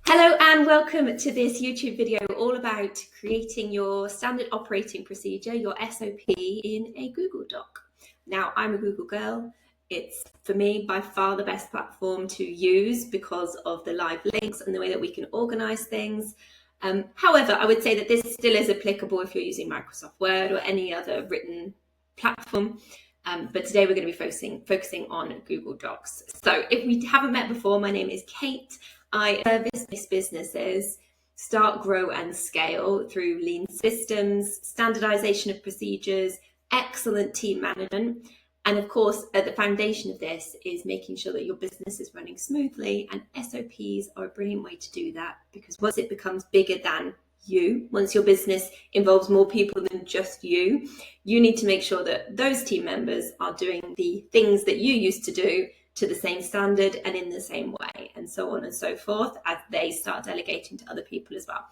Hello and welcome to this YouTube video all about creating your standard operating procedure, your SOP, in a Google Doc. Now, I'm a Google girl. It's, for me, by far the best platform to use because of the live links and the way that we can organize things. However, I would say that this still is applicable if you're using Microsoft Word or any other written platform. But today we're going to be focusing on Google Docs. So if we haven't met before, my name is Kate. I service businesses start, grow and scale through lean systems, standardization of procedures, excellent team management. And of course, at the foundation of this is making sure that your business is running smoothly, and SOPs are a brilliant way to do that, because once it becomes bigger than you, once your business involves more people than just you need to make sure that those team members are doing the things that you used to do to the same standard and in the same way, and so on and so forth, as they start delegating to other people as well.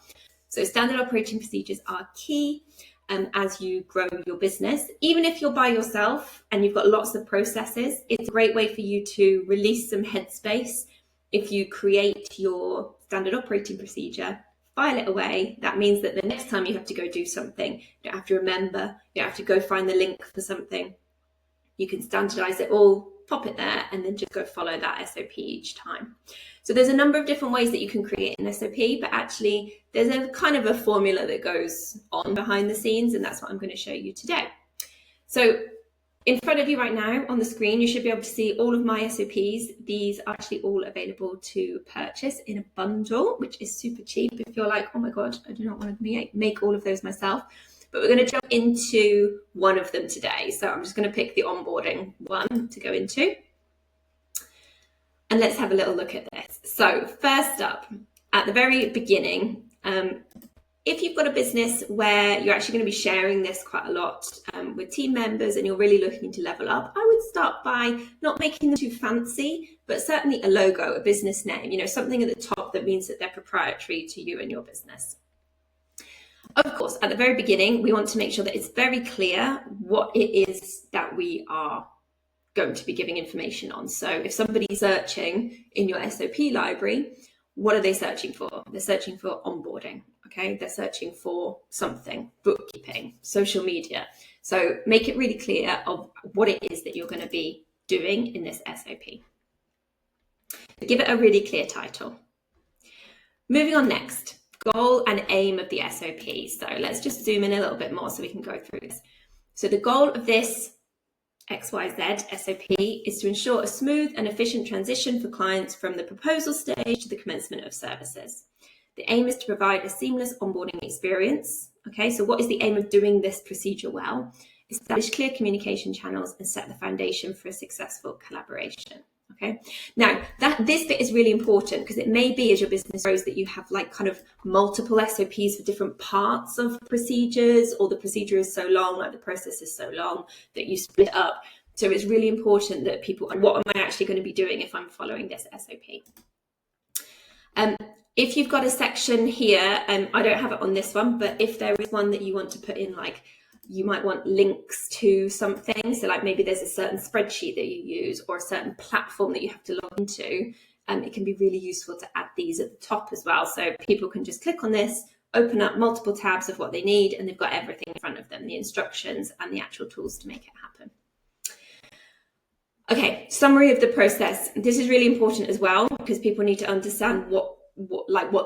So standard operating procedures are key as you grow your business. Even if you're by yourself and you've got lots of processes, it's a great way for you to release some headspace. If you create your standard operating procedure, file it away, that means that the next time you have to go do something, you don't have to remember, you don't have to go find the link for something. You can standardize it all, pop it there, and then just go follow that SOP each time. So there's a number of different ways that you can create an SOP, but actually there's a kind of a formula that goes on behind the scenes, and that's what I'm going to show you today. So in front of you right now on the screen, you should be able to see all of my SOPs. These are actually all available to purchase in a bundle, which is super cheap if you're like, oh my God, I do not want to make all of those myself. But we're going to jump into one of them today. So I'm just going to pick the onboarding one to go into. And let's have a little look at this. So first up, at the very beginning, if you've got a business where you're actually going to be sharing this quite a lot with team members and you're really looking to level up, I would start by not making them too fancy, but certainly a logo, a business name, something at the top that means that they're proprietary to you and your business. Of course, at the very beginning, we want to make sure that it's very clear what it is that we are going to be giving information on. So if somebody's searching in your SOP library, what are they searching for? They're searching for onboarding, okay? They're searching for something, bookkeeping, social media. So make it really clear of what it is that you're going to be doing in this SOP. Give it a really clear title. Moving on next, goal and aim of the SOP. So let's just zoom in a little bit more so we can go through this. So the goal of this XYZ SOP is to ensure a smooth and efficient transition for clients from the proposal stage to the commencement of services. The aim is to provide a seamless onboarding experience. Okay, so what is the aim of doing this procedure well? Establish clear communication channels and set the foundation for a successful collaboration. Okay, now this bit is really important because it may be as your business grows that you have like kind of multiple SOPs for different parts of procedures, or the procedure is so long, like the process is so long that you split up. So it's really important that people, what am I actually going to be doing if I'm following this SOP? If you've got a section here, I don't have it on this one, but if there is one that you want to put in, like you might want links to something. So like maybe there's a certain spreadsheet that you use or a certain platform that you have to log into. It can be really useful to add these at the top as well. So people can just click on this, open up multiple tabs of what they need, and they've got everything in front of them, the instructions and the actual tools to make it happen. Okay, summary of the process. This is really important as well because people need to understand what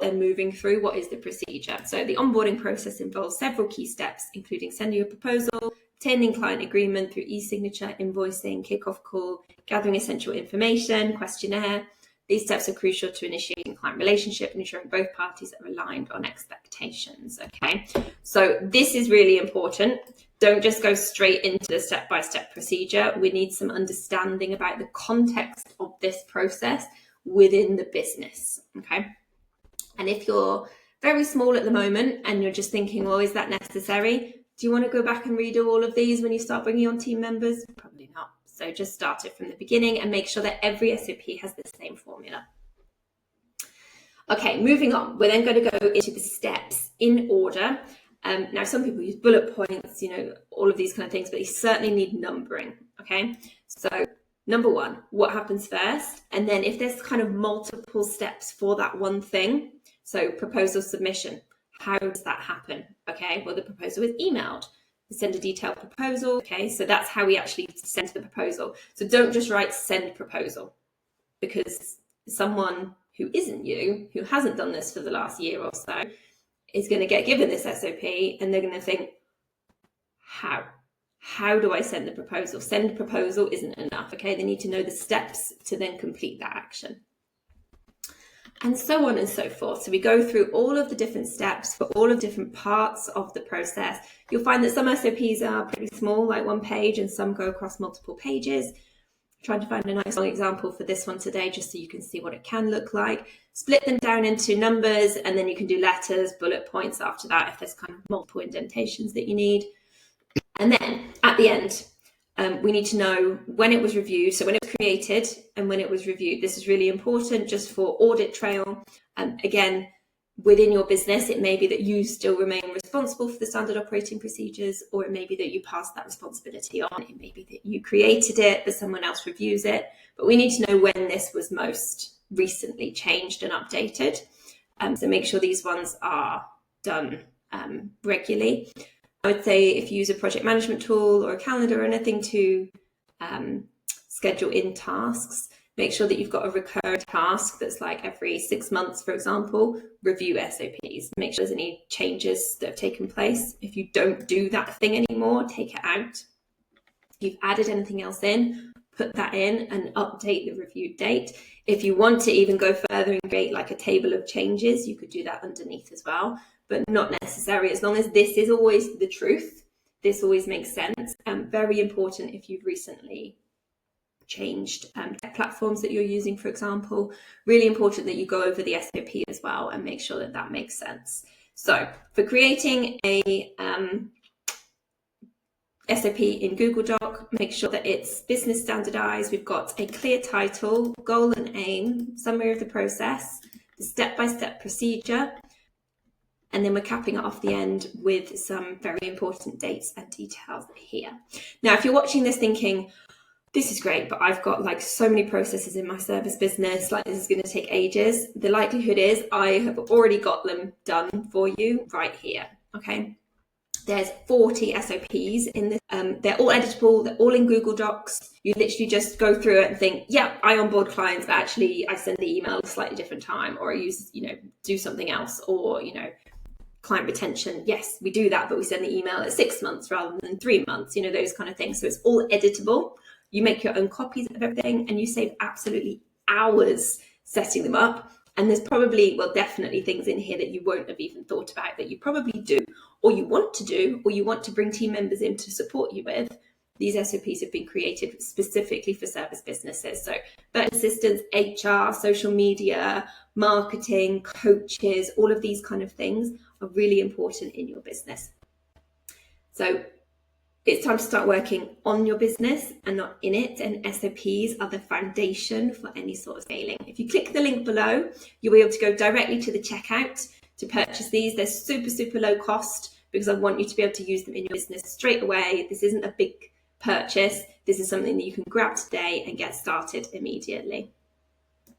they're moving through, what is the procedure. So the onboarding process involves several key steps, including sending a proposal, obtaining client agreement through e-signature, invoicing, kickoff call, gathering essential information, questionnaire. These steps are crucial to initiating client relationship and ensuring both parties are aligned on expectations. Okay, so this is really important. Don't just go straight into the step-by-step procedure. We need some understanding about the context of this process within the business. Okay. And if you're very small at the moment and you're just thinking, well, is that necessary? Do you want to go back and redo all of these when you start bringing on team members? Probably not. So just start it from the beginning and make sure that every SOP has the same formula. Okay, moving on. We're then going to go into the steps in order. Now, some people use bullet points, all of these kind of things, but you certainly need numbering. Okay, so number one, what happens first? And then if there's kind of multiple steps for that one thing, So proposal submission, how does that happen? Okay, well, the proposal is emailed. We send a detailed proposal. Okay, so that's how we actually send the proposal. So don't just write send proposal, because someone who isn't you, who hasn't done this for the last year or so, is going to get given this SOP and they're going to think, how do I send the proposal? Send proposal isn't enough. Okay, they need to know the steps to then complete that action, and so on and so forth. So we go through all of the different steps for all of the different parts of the process. You'll find that some SOPs are pretty small, like 1 page, and some go across multiple pages. Trying to find a nice long example for this one today, just so you can see what it can look like. Split them down into numbers, and then you can do letters, bullet points after that if there's kind of multiple indentations that you need. And then at the end, we need to know when it was reviewed, so when it was created and when it was reviewed. This is really important just for audit trail. Again, within your business, it may be that you still remain responsible for the standard operating procedures, or it may be that you pass that responsibility on. It may be that you created it, but someone else reviews it. But we need to know when this was most recently changed and updated. So make sure these ones are done regularly. I would say if you use a project management tool or a calendar or anything to schedule in tasks, make sure that you've got a recurring task that's like every 6 months, for example. Review SOPs, make sure there's any changes that have taken place. If you don't do that thing anymore, take it out. If you've added anything else in, put that in and update the review date. If you want to even go further and create like a table of changes, you could do that underneath as well, but not necessary. As long as this is always the truth, this always makes sense. Very important if you've recently changed tech platforms that you're using, for example. Really important that you go over the SOP as well and make sure that that makes sense. So for creating a SOP in Google Doc, make sure that it's business standardized. We've got a clear title, goal and aim, summary of the process, the step-by-step procedure, and then we're capping it off the end with some very important dates and details here. Now, if you're watching this thinking, this is great, but I've got like so many processes in my service business, like this is going to take ages. The likelihood is I have already got them done for you right here. Okay. There's 40 SOPs in this. They're all editable. They're all in Google Docs. You literally just go through it and think, yeah, I onboard clients, but actually I send the email at a slightly different time, or I use, do something else, or, client retention. Yes, we do that, but we send the email at 6 months rather than 3 months, those kind of things. So it's all editable. You make your own copies of everything and you save absolutely hours setting them up. And there's probably, well, definitely things in here that you won't have even thought about that you probably do, or you want to do, or you want to bring team members in to support you with. These SOPs have been created specifically for service businesses. So virtual assistants, HR, social media, marketing, coaches, all of these kind of things are really important in your business. So it's time to start working on your business and not in it, and SOPs are the foundation for any sort of scaling. If you click the link below, you'll be able to go directly to the checkout to purchase these. They're super, super low cost because I want you to be able to use them in your business straight away. This isn't a big purchase. This is something that you can grab today and get started immediately.